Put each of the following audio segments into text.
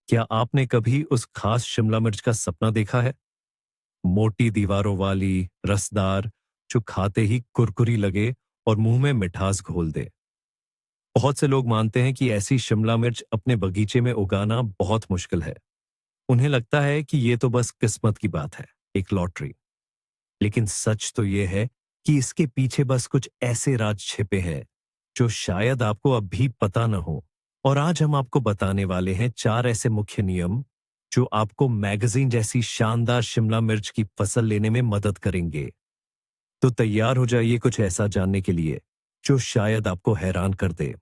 क्या आपने कभी उस खास शिमला मिर्च का सपना देखा है? मोटी दीवारों वाली, रसदार, जो खाते ही कुरकुरी लगे और मुंह में मिठास घोल दे। बहुत से लोग मानते हैं कि ऐसी शिमला मिर्च अपने बगीचे में उगाना बहुत मुश्किल है। उन्हें लगता है कि ये तो बस किस्मत की बात है, एक लॉटरी। लेकिन सच तो ये है कि इसके पीछे बस कुछ ऐसे राज छिपे हैं जो शायद आपको अब भी पता न हो। और आज हम आपको बताने वाले हैं 4 ऐसे मुख्य नियम जो आपको मैगजीन जैसी शानदार शिमला मिर्च की फसल लेने में मदद करेंगे। तो तैयार हो जाइए कुछ ऐसा जानने के लिए जो शायद आपको हैरान कर दे।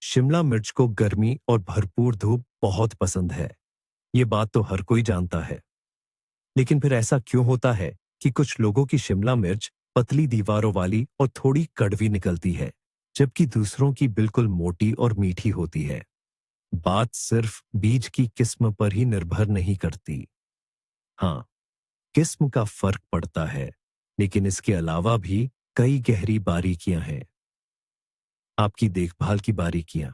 शिमला मिर्च को गर्मी और भरपूर धूप बहुत पसंद है। ये बात तो हर कोई जानता है। लेकिन फिर ऐसा क्यों होता है कि कुछ लोगों की शिमला मिर्च पतली दीवारों वाली और थोड़ी कड़वी निकलती है, जबकि दूसरों की बिल्कुल मोटी और मीठी होती है? बात सिर्फ बीज की किस्म पर ही निर्भर नहीं करती। हाँ, किस्म का फर्क पड़ता है, लेकिन इसके अलावा भी कई गहरी बारीकियां हैं। आपकी देखभाल की बारीकियां।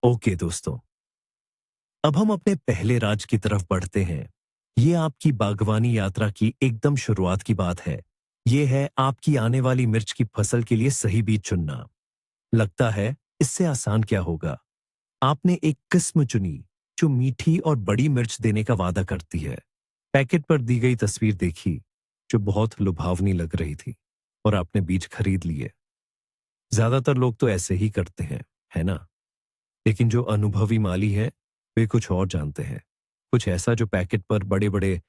ओके दोस्तों, अब हम अपने पहले राज की तरफ बढ़ते हैं। ये आपकी बागवानी यात्रा की एकदम शुरुआत की बात है। ये है आपकी आने वाली मिर्च की फसल के लिए सही बीज चुनना। लगता है इससे आसान क्या होगा? आपने एक किस्म चुनी जो मीठी और बड़ी मिर्च देने का वादा करती है। पैकेट पर दी गई तस्वीर देखी जो बहुत लुभावनी लग रही थी और आपने बीज खरीद लिए। ज्यादातर लोग तो ऐसे ही करते हैं, है ना? लेकिन जो अनुभवी माली है वे कुछ और जानते हैं। कुछ ऐसा जो पैकेट पर बड़े बड़े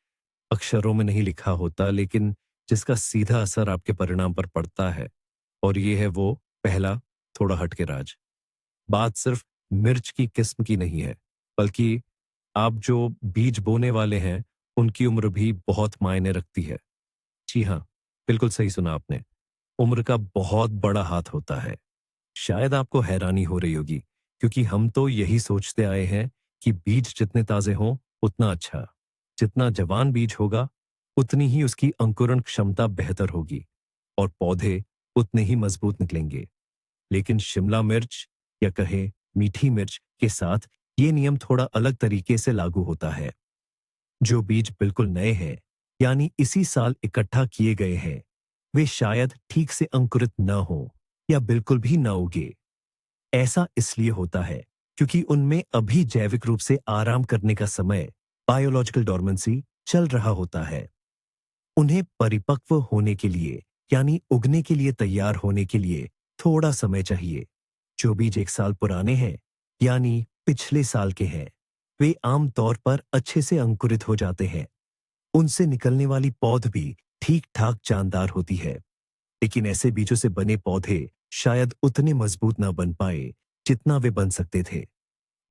अक्षरों में नहीं लिखा होता, लेकिन जिसका सीधा असर आपके परिणाम पर पड़ता है। और ये है वो पहला थोड़ा हटके राज। बात सिर्फ मिर्च की किस्म की नहीं है, बल्कि आप जो बीज बोने वाले हैं उनकी उम्र भी बहुत मायने रखती है। जी हाँ, बिल्कुल सही सुना आपने। उम्र का बहुत बड़ा हाथ होता है। शायद आपको हैरानी हो रही होगी, क्योंकि हम तो यही सोचते आए हैं कि बीज जितने ताजे हों उतना अच्छा। जितना जवान बीज होगा उतनी ही उसकी अंकुरण क्षमता बेहतर होगी और पौधे उतने ही मजबूत निकलेंगे। लेकिन शिमला मिर्च या कहें मीठी मिर्च के साथ ये नियम थोड़ा अलग तरीके से लागू होता है। जो बीज बिल्कुल नए हैं, यानी इसी साल इकट्ठा किए गए हैं, वे शायद ठीक से अंकुरित न हो या बिल्कुल भी न उगे। ऐसा इसलिए होता है क्योंकि उनमें अभी जैविक रूप से आराम करने का समय, बायोलॉजिकल डोरमेंसी, चल रहा होता है। उन्हें परिपक्व होने के लिए, यानी उगने के लिए तैयार होने के लिए थोड़ा समय चाहिए। जो बीज 1 साल पुराने हैं, यानी पिछले साल के हैं, वे आमतौर पर अच्छे से अंकुरित हो जाते हैं। उनसे निकलने वाली पौध भी ठीक ठाक जानदार होती है। लेकिन ऐसे बीजों से बने पौधे शायद उतने मजबूत ना बन पाए जितना वे बन सकते थे,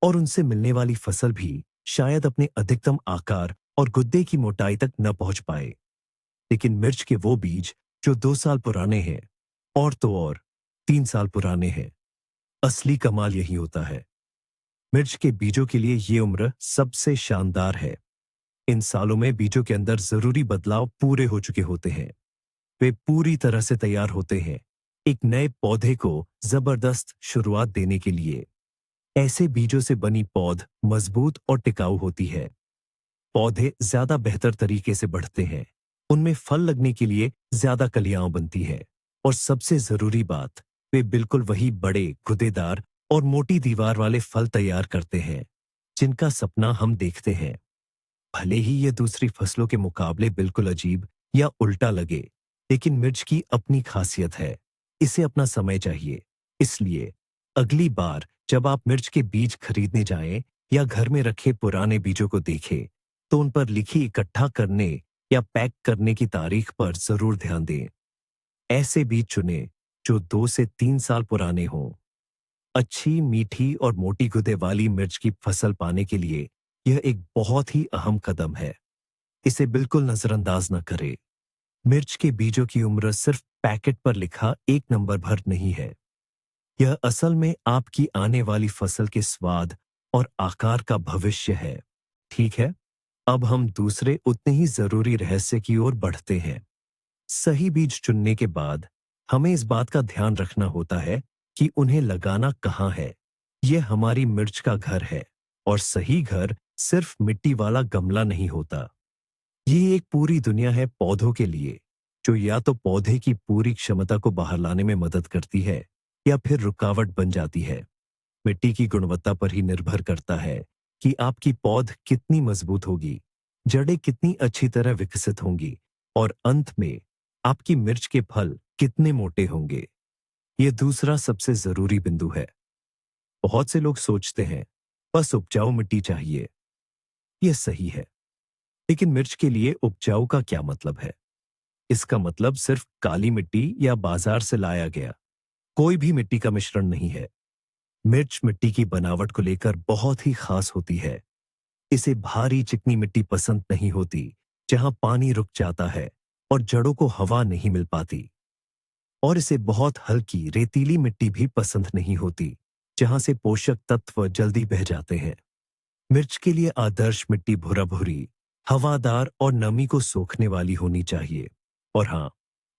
और उनसे मिलने वाली फसल भी शायद अपने अधिकतम आकार और गुद्दे की मोटाई तक न पहुंच पाए। लेकिन मिर्च के वो बीज जो 2 साल पुराने हैं, और तो और 3 साल पुराने हैं, असली कमाल यही होता है। मिर्च के बीजों के लिए ये उम्र सबसे शानदार है। इन सालों में बीजों के अंदर जरूरी बदलाव पूरे हो चुके होते हैं। वे पूरी तरह से तैयार होते हैं एक नए पौधे को जबरदस्त शुरुआत देने के लिए। ऐसे बीजों से बनी पौध मजबूत और टिकाऊ होती है। पौधे ज्यादा बेहतर तरीके से बढ़ते हैं। उनमें फल लगने के लिए ज्यादा कलियां बनती है। और सबसे जरूरी बात, वे बिल्कुल वही बड़े, गुदेदार और मोटी दीवार वाले फल तैयार करते हैं जिनका सपना हम देखते हैं। भले ही ये दूसरी फसलों के मुकाबले बिल्कुल अजीब या उल्टा लगे, लेकिन मिर्च की अपनी खासियत है। इसे अपना समय चाहिए। इसलिए अगली बार जब आप मिर्च के बीज खरीदने जाएं या घर में रखे पुराने बीजों को देखें, तो उन पर लिखी इकट्ठा करने या पैक करने की तारीख पर जरूर ध्यान दें। ऐसे बीज चुनें जो 2 से 3 साल पुराने हों। अच्छी, मीठी और मोटी गुदे वाली मिर्च की फसल पाने के लिए यह एक बहुत ही अहम कदम है। इसे बिल्कुल नजरअंदाज न करें। मिर्च के बीजों की उम्र सिर्फ पैकेट पर लिखा एक नंबर भर नहीं है। यह असल में आपकी आने वाली फसल के स्वाद और आकार का भविष्य है। ठीक है, अब हम दूसरे उतने ही जरूरी रहस्य की ओर बढ़ते हैं। सही बीज चुनने के बाद हमें इस बात का ध्यान रखना होता है कि उन्हें लगाना कहाँ है। यह हमारी मिर्च का घर है और सही घर सिर्फ मिट्टी वाला गमला नहीं होता। ये एक पूरी दुनिया है पौधों के लिए, जो या तो पौधे की पूरी क्षमता को बाहर लाने में मदद करती है या फिर रुकावट बन जाती है। मिट्टी की गुणवत्ता पर ही निर्भर करता है कि आपकी पौध कितनी मजबूत होगी, जड़ें कितनी अच्छी तरह विकसित होंगी और अंत में आपकी मिर्च के फल कितने मोटे होंगे। ये दूसरा सबसे जरूरी बिंदु है। बहुत से लोग सोचते हैं बस उपजाऊ मिट्टी चाहिए। यह सही है, लेकिन मिर्च के लिए उपजाऊ का क्या मतलब है? इसका मतलब सिर्फ काली मिट्टी या बाजार से लाया गया कोई भी मिट्टी का मिश्रण नहीं है। मिर्च मिट्टी की बनावट को लेकर बहुत ही खास होती है। इसे भारी चिकनी मिट्टी पसंद नहीं होती, जहां पानी रुक जाता है और जड़ों को हवा नहीं मिल पाती। और इसे बहुत हल्की रेतीली मिट्टी भी पसंद नहीं होती, जहां से पोषक तत्व जल्दी बह जाते हैं। मिर्च के लिए आदर्श मिट्टी भुरा भुरी, हवादार और नमी को सोखने वाली होनी चाहिए। और हाँ,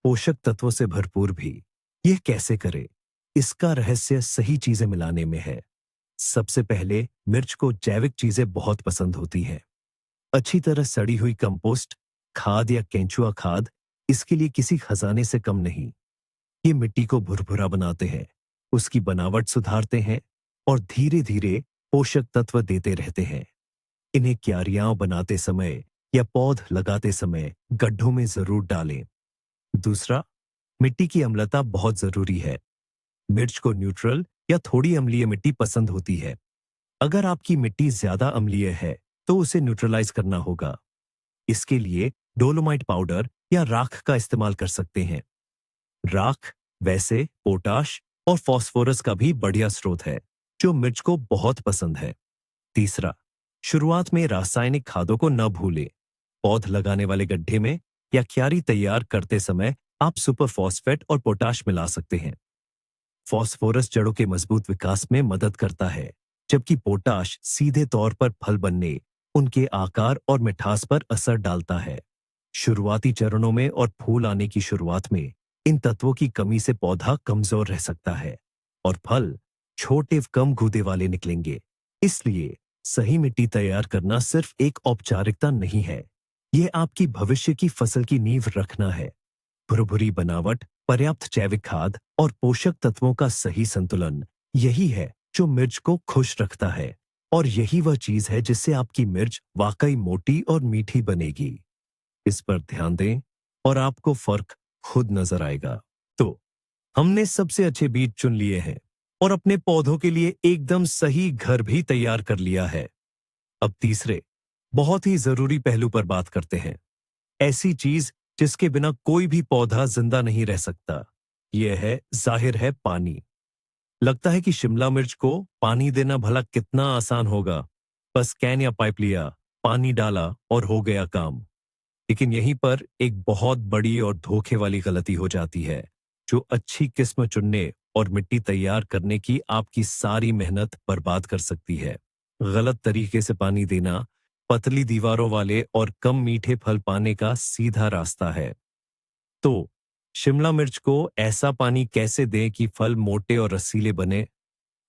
पोषक तत्वों से भरपूर भी। यह कैसे करे? इसका रहस्य सही चीजें मिलाने में है। सबसे पहले मिर्च को जैविक चीजें बहुत पसंद होती हैं। अच्छी तरह सड़ी हुई कंपोस्ट खाद या केंचुआ खाद इसके लिए किसी खजाने से कम नहीं। ये मिट्टी को भुरभुरा बनाते हैं, उसकी बनावट सुधारते हैं और धीरे धीरे पोषक तत्व देते रहते हैं। इन्हें क्यारियां बनाते समय या पौध लगाते समय गड्ढों में जरूर डालें। दूसरा, मिट्टी की अम्लता बहुत जरूरी है। मिर्च को न्यूट्रल या थोड़ी अम्लीय मिट्टी पसंद होती है। अगर आपकी मिट्टी ज्यादा अम्लीय है तो उसे न्यूट्रलाइज करना होगा। इसके लिए डोलोमाइट पाउडर या राख का इस्तेमाल कर सकते हैं। राख वैसे पोटाश और फास्फोरस का भी बढ़िया स्रोत है, जो मिर्च को बहुत पसंद है। तीसरा, शुरुआत में रासायनिक खादों को न भूलें। पौध लगाने वाले गड्ढे में या क्यारी तैयार करते समय आप सुपर फॉस्फेट और पोटाश मिला सकते हैं। फास्फोरस जड़ों के मजबूत विकास में मदद करता है, जबकि पोटाश सीधे तौर पर फल बनने, उनके आकार और मिठास पर असर डालता है। शुरुआती चरणों में और फूल आने की शुरुआत में इन तत्वों की कमी से पौधा कमजोर रह सकता है और फल छोटे कम गूदे वाले निकलेंगे। इसलिए सही मिट्टी तैयार करना सिर्फ एक औपचारिकता नहीं है, यह आपकी भविष्य की फसल की नींव रखना है। भुरभुरी बनावट, पर्याप्त जैविक खाद और पोषक तत्वों का सही संतुलन, यही है जो मिर्च को खुश रखता है। और यही वह चीज है जिससे आपकी मिर्च वाकई मोटी और मीठी बनेगी। इस पर ध्यान दें और आपको फर्क खुद नजर आएगा। तो हमने सबसे अच्छे बीज चुन लिए हैं और अपने पौधों के लिए एकदम सही घर भी तैयार कर लिया है। अब तीसरे बहुत ही जरूरी पहलू पर बात करते हैं। ऐसी चीज जिसके बिना कोई भी पौधा जिंदा नहीं रह सकता। यह है, जाहिर है, पानी। लगता है कि शिमला मिर्च को पानी देना भला कितना आसान होगा। बस कैन या पाइप लिया, पानी डाला और हो गया काम। लेकिन यहीं पर एक बहुत बड़ी और धोखे वाली गलती हो जाती है, जो अच्छी किस्म चुनने और मिट्टी तैयार करने की आपकी सारी मेहनत बर्बाद कर सकती है। गलत तरीके से पानी देना पतली दीवारों वाले और कम मीठे फल पाने का सीधा रास्ता है। तो शिमला मिर्च को ऐसा पानी कैसे दें कि फल मोटे और रसीले बने?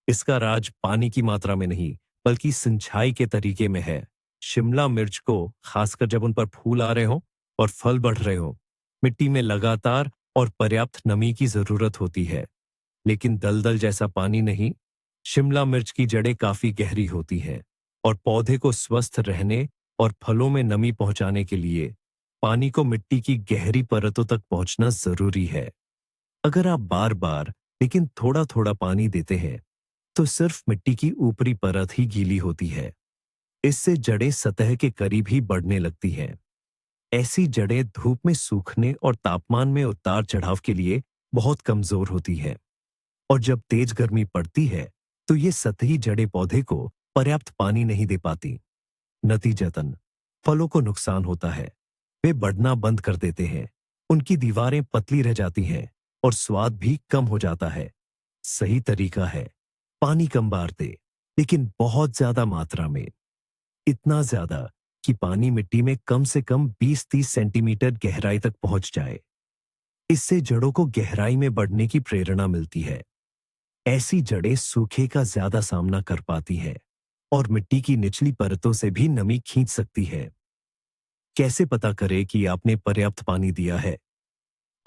इसका राज पानी की मात्रा में नहीं, बल्कि सिंचाई के तरीके में है। शिमला मिर्च को, खासकर जब उन पर फूल आ रहे हों और फल बढ़ रहे हों, मिट्टी में लगातार और पर्याप्त नमी की जरूरत होती है, लेकिन दलदल जैसा पानी नहीं। शिमला मिर्च की जड़ें काफी गहरी होती हैं और पौधे को स्वस्थ रहने और फलों में नमी पहुंचाने के लिए पानी को मिट्टी की गहरी परतों तक पहुंचना जरूरी है। अगर आप बार बार लेकिन थोड़ा थोड़ा पानी देते हैं, तो सिर्फ मिट्टी की ऊपरी परत ही गीली होती है। इससे जड़ें सतह के करीब ही बढ़ने लगती हैं। ऐसी जड़ें धूप में सूखने और तापमान में उतार चढ़ाव के लिए बहुत कमजोर होती हैं। और जब तेज गर्मी पड़ती है, तो ये सतही जड़ें पौधे को पर्याप्त पानी नहीं दे पाती। नतीजतन फलों को नुकसान होता है। वे बढ़ना बंद कर देते हैं, उनकी दीवारें पतली रह जाती हैं और स्वाद भी कम हो जाता है। सही तरीका है, पानी कम बार दे, लेकिन बहुत ज्यादा मात्रा में। इतना ज्यादा कि पानी मिट्टी में कम से कम 20-30 सेंटीमीटर गहराई तक पहुंच जाए। इससे जड़ों को गहराई में बढ़ने की प्रेरणा मिलती है। ऐसी जड़ें सूखे का ज्यादा सामना कर पाती हैं और मिट्टी की निचली परतों से भी नमी खींच सकती है। कैसे पता करें कि आपने पर्याप्त पानी दिया है?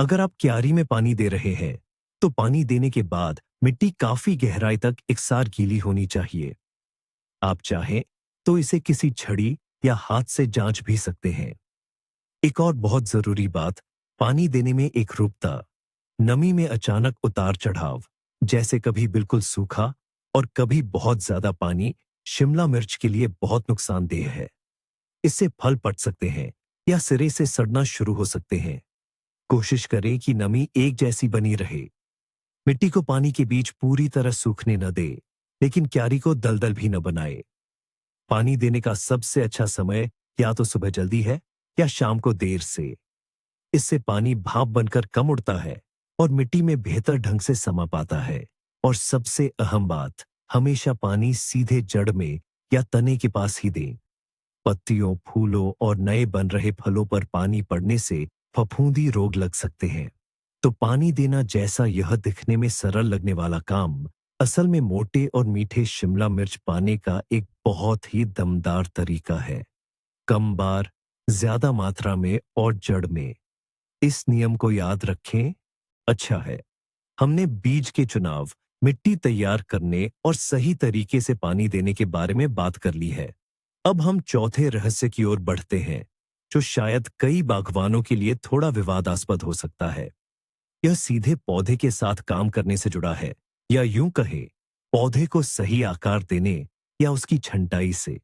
अगर आप क्यारी में पानी दे रहे हैं, तो पानी देने के बाद मिट्टी काफी गहराई तक एकसार गीली होनी चाहिए। आप चाहें तो इसे किसी छड़ी या हाथ से जांच भी सकते हैं। एक और बहुत जरूरी बात, पानी देने में एकरूपता। नमी में अचानक उतार चढ़ाव, जैसे कभी बिल्कुल सूखा और कभी बहुत ज्यादा पानी, शिमला मिर्च के लिए बहुत नुकसानदेह है। इससे फल पट सकते हैं या सिरे से सड़ना शुरू हो सकते हैं। कोशिश करें कि नमी एक जैसी बनी रहे। मिट्टी को पानी के बीच पूरी तरह सूखने न दे, लेकिन क्यारी को दलदल भी न बनाए। पानी देने का सबसे अच्छा समय या तो सुबह जल्दी है या शाम को देर से। इससे पानी भाप बनकर कम उड़ता है और मिट्टी में बेहतर ढंग से समा पाता है। और सबसे अहम बात, हमेशा पानी सीधे जड़ में या तने के पास ही दें। पत्तियों, फूलों और नए बन रहे फलों पर पानी पड़ने से फफूंदी रोग लग सकते हैं। तो पानी देना जैसा यह दिखने में सरल लगने वाला काम, असल में मोटे और मीठे शिमला मिर्च पाने का एक बहुत ही दमदार तरीका है। कम बार, ज्यादा मात्रा में और जड़ में। इस नियम को याद रखें। अच्छा है, हमने बीज के चुनाव, मिट्टी तैयार करने और सही तरीके से पानी देने के बारे में बात कर ली है। अब हम चौथे रहस्य की ओर बढ़ते हैं, जो शायद कई बागवानों के लिए थोड़ा विवादास्पद हो सकता है। यह सीधे पौधे के साथ काम करने से जुड़ा है, या यूं कहे, पौधे को सही आकार देने या उसकी छंटाई से।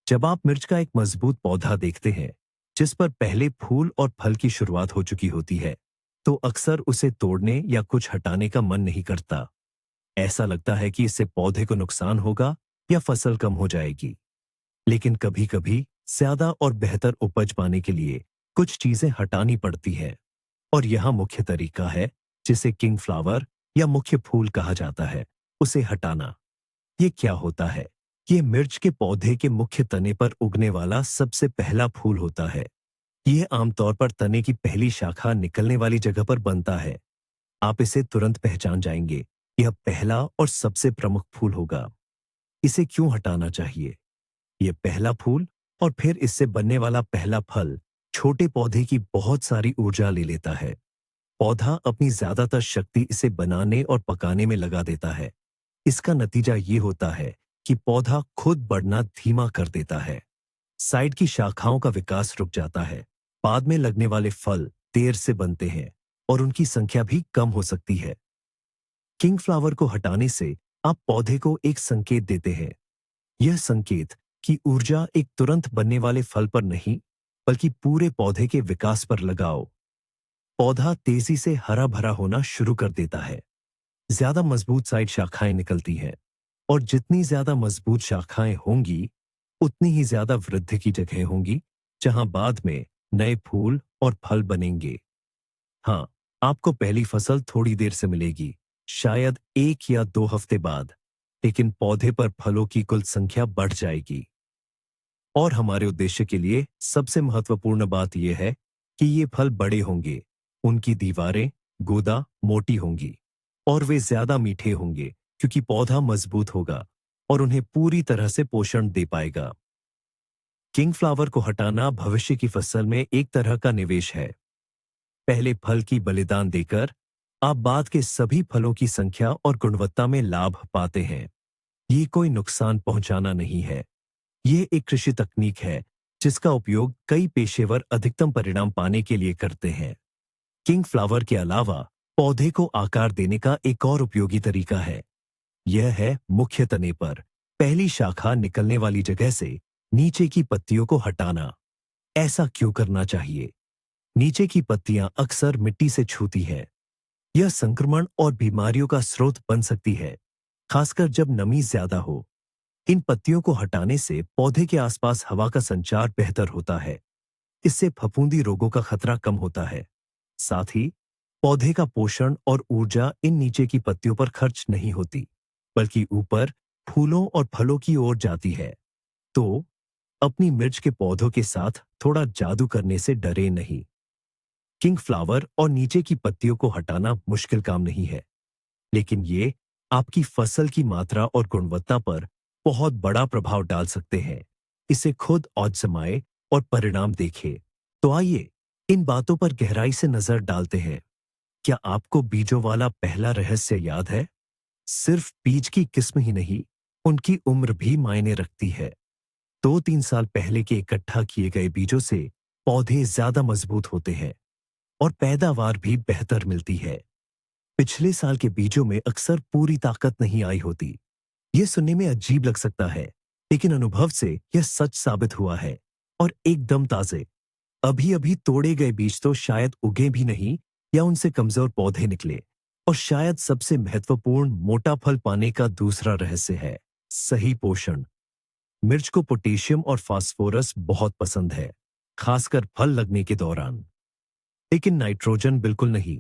जब आप मिर्च का एक मजबूत पौधा देखते हैं, जिस पर पहले फूल और फल की शुरुआत हो चुकी होती है, तो अक्सर उसे तोड़ने या कुछ हटाने का मन नहीं करता। ऐसा लगता है कि इससे पौधे को नुकसान होगा या फसल कम हो जाएगी। लेकिन कभी-कभी ज्यादा और बेहतर उपज पाने के लिए कुछ चीजें हटानी पड़ती हैं। और यह मुख्य तरीका है, जिसे किंग फ्लावर या मुख्य फूल कहा जाता है, उसे हटाना। ये क्या होता है? ये मिर्च के पौधे के मुख्य तने पर उगने वाला सबसे पहला फूल होता है। यह आमतौर पर तने की पहली शाखा निकलने वाली जगह पर बनता है। आप इसे तुरंत पहचान जाएंगे। यह पहला और सबसे प्रमुख फूल होगा। इसे क्यों हटाना चाहिए? यह पहला फूल और फिर इससे बनने वाला पहला फल छोटे पौधे की बहुत सारी ऊर्जा ले लेता है। पौधा अपनी ज्यादातर शक्ति इसे बनाने और पकाने में लगा देता है। इसका नतीजा ये होता है कि पौधा खुद बढ़ना धीमा कर देता है। साइड की शाखाओं का विकास रुक जाता है। बाद में लगने वाले फल देर से बनते हैं और उनकी संख्या भी कम हो सकती है। किंग फ्लावर को हटाने से आप पौधे को एक संकेत देते हैं। यह संकेत की ऊर्जा एक तुरंत बनने वाले फल पर नहीं, बल्कि पूरे पौधे के विकास पर लगाओ। पौधा तेजी से हरा भरा होना शुरू कर देता है। ज्यादा मजबूत साइड शाखाएं निकलती हैं, और जितनी ज्यादा मजबूत शाखाएं होंगी, उतनी ही ज्यादा वृद्धि की जगह होंगी, जहां बाद में नए फूल और फल बनेंगे। हाँ, आपको पहली फसल थोड़ी देर से मिलेगी, शायद 1 या 2 हफ्ते बाद, लेकिन पौधे पर फलों की कुल संख्या बढ़ जाएगी। और हमारे उद्देश्य के लिए सबसे महत्वपूर्ण बात यह है कि ये फल बड़े होंगे, उनकी दीवारें, गूदा मोटी होंगी, और वे ज्यादा मीठे होंगे, क्योंकि पौधा मजबूत होगा और उन्हें पूरी तरह से पोषण दे पाएगा। किंग फ्लावर को हटाना भविष्य की फसल में एक तरह का निवेश है। पहले फल की बलिदान देकर आप बाद के सभी फलों की संख्या और गुणवत्ता में लाभ पाते हैं। ये कोई नुकसान पहुंचाना नहीं है। ये एक कृषि तकनीक है, जिसका उपयोग कई पेशेवर अधिकतम परिणाम पाने के लिए करते हैं। किंग फ्लावर के अलावा पौधे को आकार देने का एक और उपयोगी तरीका है। यह है मुख्य तने पर पहली शाखा निकलने वाली जगह से नीचे की पत्तियों को हटाना। ऐसा क्यों करना चाहिए? नीचे की पत्तियां अक्सर मिट्टी से छूती हैं। यह संक्रमण और बीमारियों का स्रोत बन सकती है, खासकर जब नमी ज्यादा हो। इन पत्तियों को हटाने से पौधे के आसपास हवा का संचार बेहतर होता है। इससे फफूंदी रोगों का खतरा कम होता है। साथ ही पौधे का पोषण और ऊर्जा इन नीचे की पत्तियों पर खर्च नहीं होती, बल्कि ऊपर फूलों और फलों की ओर जाती है। तो अपनी मिर्च के पौधों के साथ थोड़ा जादू करने से डरे नहीं। किंग फ्लावर और नीचे की पत्तियों को हटाना मुश्किल काम नहीं है, लेकिन ये आपकी फसल की मात्रा और गुणवत्ता पर बहुत बड़ा प्रभाव डाल सकते हैं। इसे खुद आजमाएं और परिणाम देखें। तो आइए इन बातों पर गहराई से नजर डालते हैं। क्या आपको बीजों वाला पहला रहस्य याद है? सिर्फ बीज की किस्म ही नहीं, उनकी उम्र भी मायने रखती है। 2-3 साल पहले के इकट्ठा किए गए बीजों से पौधे ज्यादा मजबूत होते हैं और पैदावार भी बेहतर मिलती है। पिछले साल के बीजों में अक्सर पूरी ताकत नहीं आई होती। यह सुनने में अजीब लग सकता है, लेकिन अनुभव से यह सच साबित हुआ है। और एकदम ताजे, अभी अभी तोड़े गए बीज तो शायद उगे भी नहीं या उनसे कमजोर पौधे निकले। और शायद सबसे महत्वपूर्ण मोटा फल पाने का दूसरा रहस्य है सही पोषण। मिर्च को पोटेशियम और फास्फोरस बहुत पसंद है, खासकर फल लगने के दौरान। लेकिन नाइट्रोजन बिल्कुल नहीं।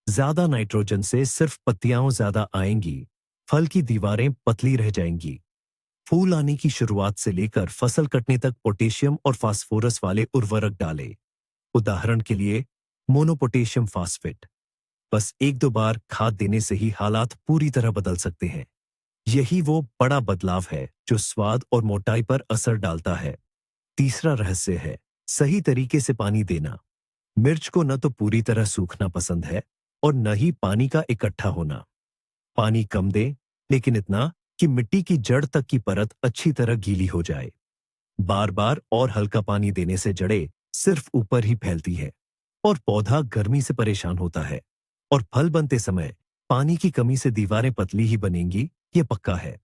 ज्यादा नाइट्रोजन से सिर्फ पत्तियां ज्यादा आएंगी, फल की दीवारें पतली रह जाएंगी। फूल आने की शुरुआत से लेकर फसल कटने तक पोटेशियम और फास्फोरस वाले उर्वरक डालें। उदाहरण के लिए मोनोपोटेशियम फास्फेट। बस 1-2 बार खाद देने से ही हालात पूरी तरह बदल सकते हैं। यही वो बड़ा बदलाव है जो स्वाद और मोटाई पर असर डालता है। तीसरा रहस्य है सही तरीके से पानी देना। मिर्च को न तो पूरी तरह सूखना पसंद है और न ही पानी का इकट्ठा होना। पानी कम दें, लेकिन इतना कि मिट्टी की जड़ तक की परत अच्छी तरह गीली हो जाए। बार बार और हल्का पानी देने से जड़ें सिर्फ ऊपर ही फैलती है और पौधा गर्मी से परेशान होता है। और फल बनते समय पानी की कमी से दीवारें पतली ही बनेंगी, ये पक्का है।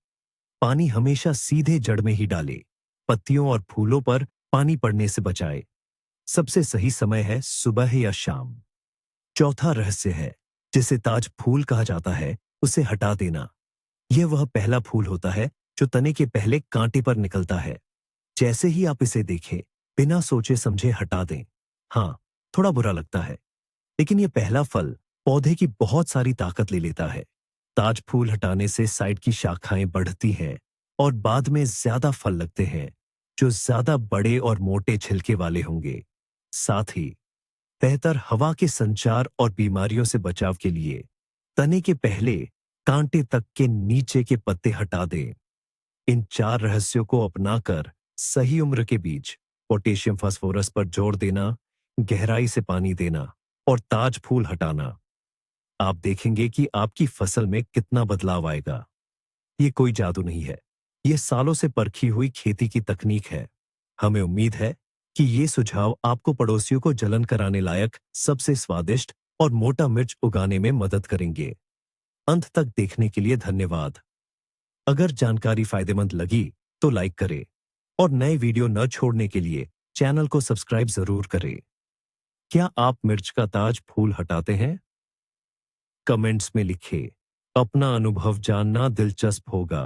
पानी हमेशा सीधे जड़ में ही डाले। पत्तियों और फूलों पर पानी पड़ने से बचाए। सबसे सही समय है सुबह या शाम। चौथा रहस्य है जिसे ताज फूल कहा जाता है, उसे हटा देना। यह वह पहला फूल होता है जो तने के पहले कांटे पर निकलता है। जैसे ही आप इसे देखें, बिना सोचे समझे हटा दें। हाँ, थोड़ा बुरा लगता है, लेकिन यह पहला फल पौधे की बहुत सारी ताकत ले लेता है। ताज फूल हटाने से साइड की शाखाएं बढ़ती हैं और बाद में ज्यादा फल लगते हैं, जो ज्यादा बड़े और मोटे छिलके वाले होंगे। साथ ही बेहतर हवा के संचार और बीमारियों से बचाव के लिए तने के पहले कांटे तक के नीचे के पत्ते हटा दें। इन 4 रहस्यों को अपनाकर सही उम्र के बीज, पोटेशियम फास्फोरस पर जोर देना, गहराई से पानी देना और ताज फूल हटाना, आप देखेंगे कि आपकी फसल में कितना बदलाव आएगा। ये कोई जादू नहीं है, ये सालों से परखी हुई खेती की तकनीक है। हमें उम्मीद है कि ये सुझाव आपको पड़ोसियों को जलन कराने लायक सबसे स्वादिष्ट और मोटा मिर्च उगाने में मदद करेंगे। अंत तक देखने के लिए धन्यवाद। अगर जानकारी फायदेमंद लगी तो लाइक करें और नए वीडियो न छोड़ने के लिए चैनल को सब्सक्राइब जरूर करें। क्या आप मिर्च का ताज फूल हटाते हैं? कमेंट्स में लिखें। अपना अनुभव जानना दिलचस्प होगा।